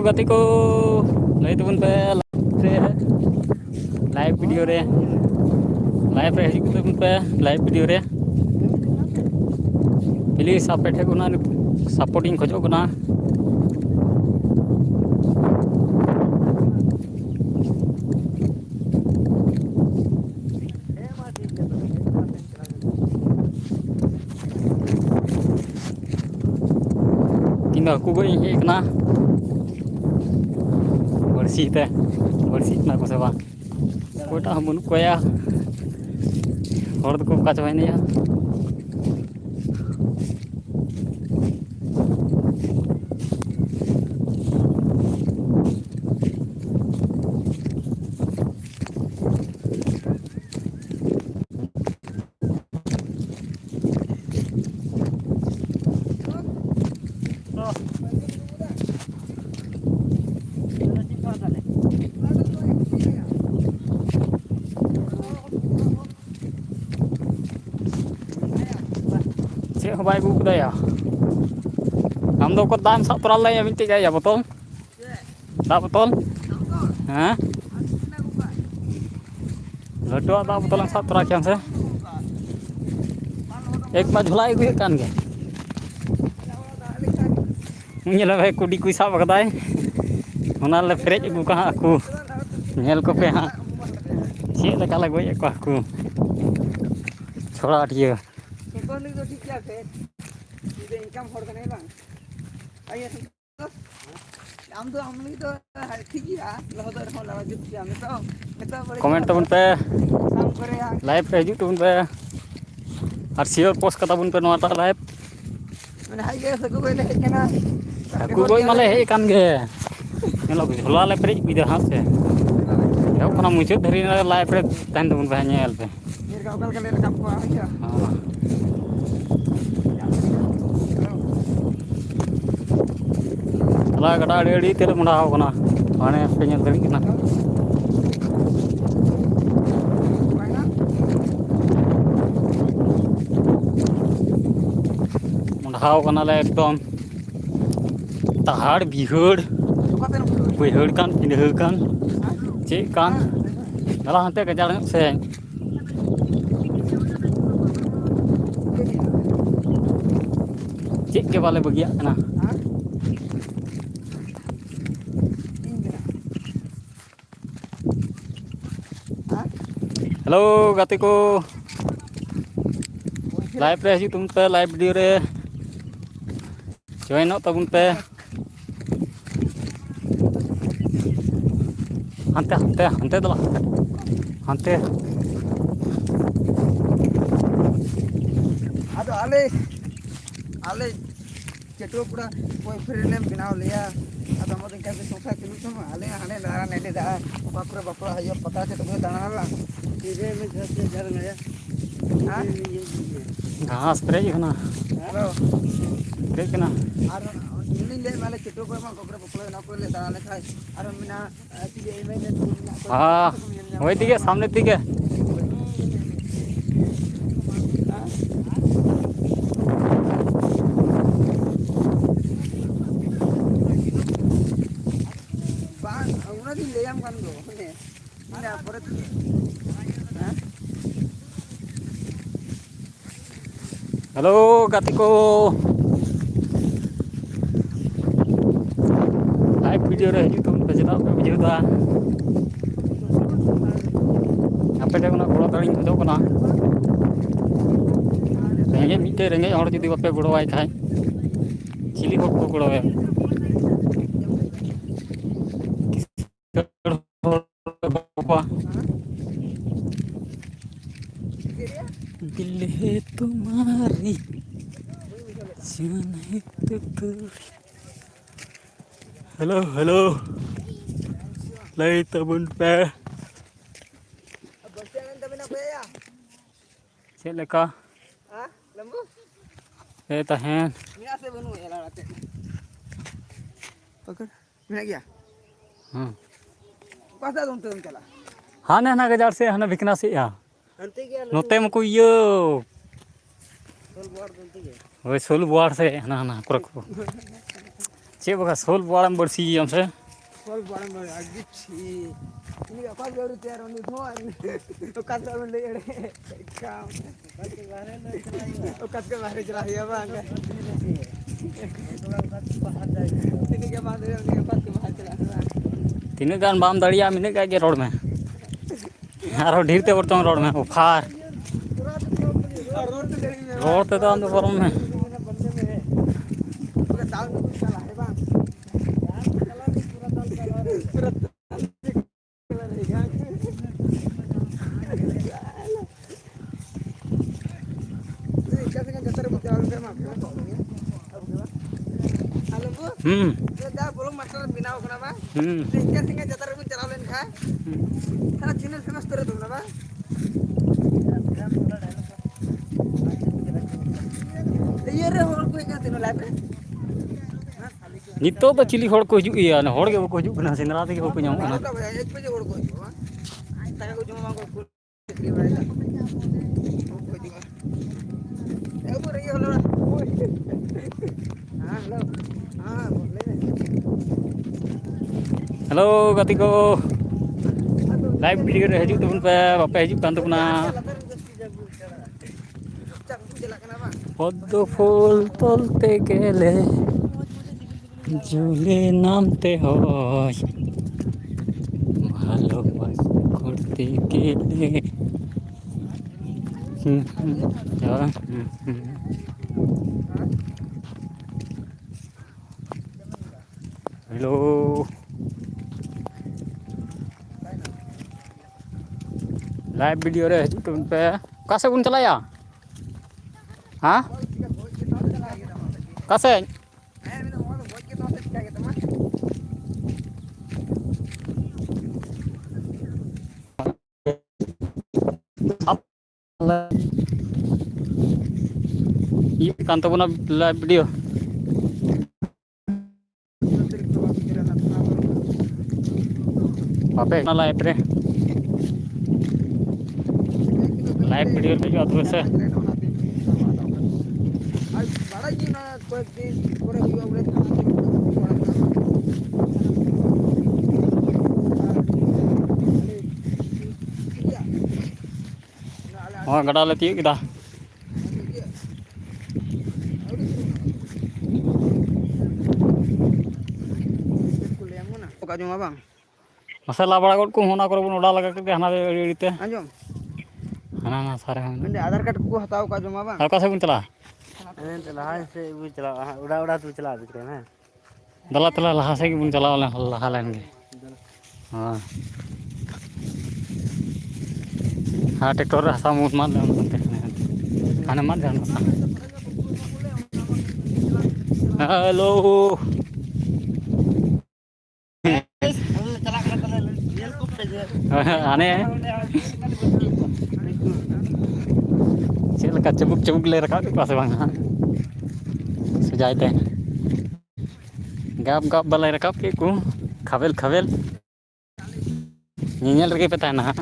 gati ko lay tebun pe live video re live re hijik tebun pe live video re please ape the guna supporting khojog guna tinggal aku gue ini kena bersih kena aku sewa kau tak hamun kau ya orang tu kau kacau ini ya Cek baik buku dah ya. Am do ko dam sak toral lai minti ya betul? Tak betul? Hah? Lado tak betul lang sak toral kian se. Ek ma झुलाई gue kan ge. Nyela bae kudi kui sa bakadai. Ona le fresh gu ka aku. Nyel ko pe ha. Cek le kala gue ko aku. छोड़ा dia. Kau ni tu ठीक क्या है? इधर income होड़ करने बांग. आइए तो हम लोग तो ठीक ही है. लहदा रहो लगा जुट किया मैं तो कमेंट तबन पे काम करे यार. लाइव पे हिजू तबन पे और शेयर पोस्ट कता बन पे नोटा लाइव मैंने हाई गया सको पहले है ना. aku boy malah hei kan ge nyelo झोला ले फ्रिज बिदर हाथ से यो kana मुझे धरी लाइव रे तान तबन पे nyel पे मेरे का कल ले रखा हुआ है. हां ला गडा अड़ी तेरे मुंडा हो कना माने पे nyel धरी कना मुंडा हो कना ले एकदम tahar bihur bihur kan pindah kan cek kan malah nanti kejar seng cek ke bale bagian kena halo gatiku live re hitung pe live video re join out tabun pe Hante dah lah. Hante. Aduh ale cetuk pura boyfriend nem binau liya. Aduh mau tinggal di sofa kini sama ale ane lara nede dah. Bapura ayo pata se tuh tanah lah. Ini macam jarang ya. Hah? Ghas spray kena. Halo. Spray kena. ini le malah cetuk memang bapura nak le dah le kai. Aduh mina tiga email le. हाँ वही दिखे सामने दिखे hello गति को live video रे हिजू तुम पे चला पे वीडियो दा apa dia kena gula taring itu kena rengge orang jadi bape gula wae khai cili hot ko gula wae apa दिल है तुम्हारी जान है तो hello lay tabun pe cek leka Hah? Lembu? tahan Mina se benu ya late. Pakar. Mina gya? Pasa dum tum chala. हाँ ना गजार से हना बिकना से या Ante gya नोते में कोई यो sol buar dum tige. वही सोल बुआर से हना हना कुरक चे बका सोल बड़म बरसी हमसे Soal barang barang lagi sih. Ini apa baru tiar ini semua ini. Ukat kalau le kam. Ukat ke baru jelas ya bang. Ini ke baru ini ukat ke baru jelas. तीन गान balm दड़िया मिने का के road में यार ढीरते बर्तन road में उफार road तो हम तो बरम में Tahu nih salah ya bang. Dah belum masalah bina apa nama? Tinggal tinggal jatuh ribut jalan lain kah? Karena channel famous terus tu nama? Iya re orang kau ingat tu live. नितो तो chilli हड़ को हजु इया ना हड़ के को हजु ना सेंद्रा ते के को ᱧᱟᱢᱚᱜ ᱠᱟᱱᱟ एक बजे और कोई हुआ? ताकि को जमा को कितनी बार है? एक बार ये होना। हाँ हेलो हाँ बोले हेलो गति को लाइव वीडियो रे हजु तुम पे बापे हजु कान तो ना पद्म फूल तोलते गेले झूले नामते होय ভালোবাসা করতে গেলে हेलो लाइव वीडियो रे हजु तुम पे का से बन चलाया हां का से ये कांतो बना लाइव वीडियो पापे ना लाइव रे लाइव वीडियो ले जो तो से बड़ा जी ना कोई दिन पूरे हुआ बोले हां गड़ा लेती है किदा Kajung abang. मसाला बड़ा कोड को होना करो उड़ा लगा के हना एड़ीते Anjom. हना ना सारे Mende आधार कार्ड को हटाओ kajung abang. हल्का से बन चला चला हाँ से वो चला उड़ा उड़ा तू चला दिख रहे हैं दला तला लहा से बन चला वाला लहा लेंगे हां हां ट्रैक्टर हसा मुंह मार ले खाने मार जाना हेलो आने चल का चबुक चबुक ले रखा के पास बांग सजायते गाप गाप बलाई रखा के को खवेल खवेल नील रखे पता है ना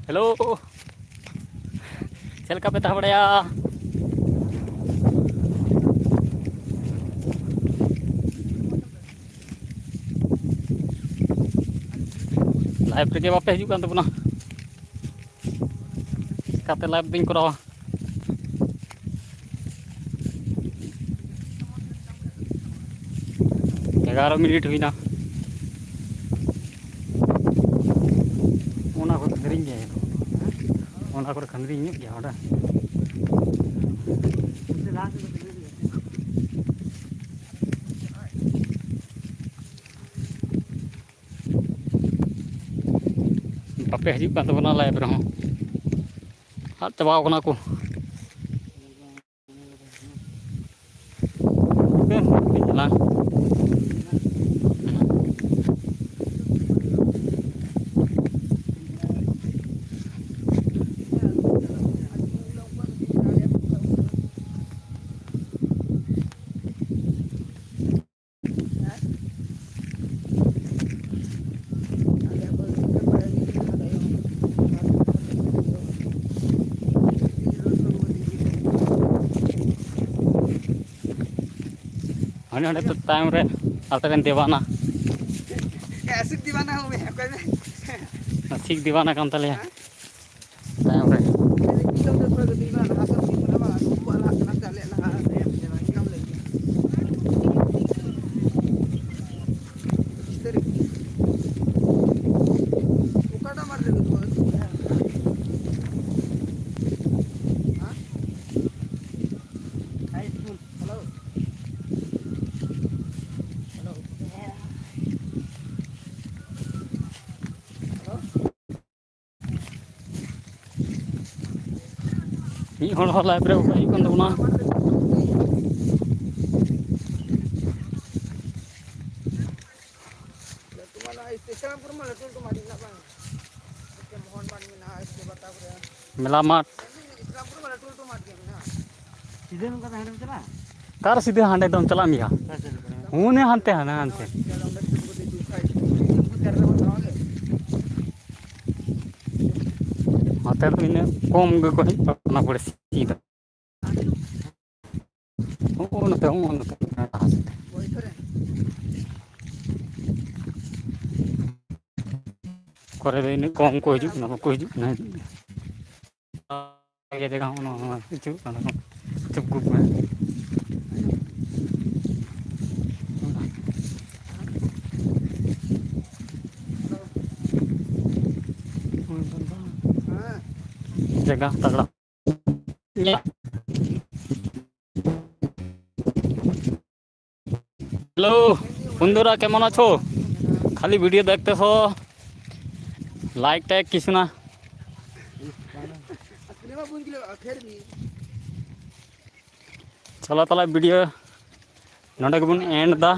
हेलो चल का पता बड़या लाइव रे बापे हजु कान तबना काते लाइव दिन करावा 11 मिनट हुई ना ओना को खंडरी गया ओना को खंडरी गया ओडा बापे हजु कान तबना लाइव रहो हाथ चबाव कना को चला ᱦᱟᱸᱰᱮ तो तायम रे आलतरेन देवाना ऐसे दीवाना हूँ मैं कोई मैं ठीक दीवाना कान तले तायम रे kita udah pernah dibina asal di mana mah aku alah kena tali lah kam lagi istri ukada mar de tu ha high school hello hello मी हर हर लाइफ रे उकाई कोन दबना तुम्हाला स्टेशन पर मला तू माडी ना बा के मोहन बान में ना इसके बता रे मेला माठ स्टेशन पर मला तू मार के ना सीधे नुका हांडे चला कार सीधे हांडे दम चला मिया हुने हांते हाना हांते हाते तो इने कम गे को ना पड़े सीधा ओ नते करे दे इने कम को हिजु ना को हिजु ना ये देखा उनो हिजु ना चुप गुप में जगह तगड़ा हेलो बंधुरा केमन आछो खाली वीडियो देखते हो लाइक टैग किछु ना चलो ताला वीडियो नोडे गेबन एंड दा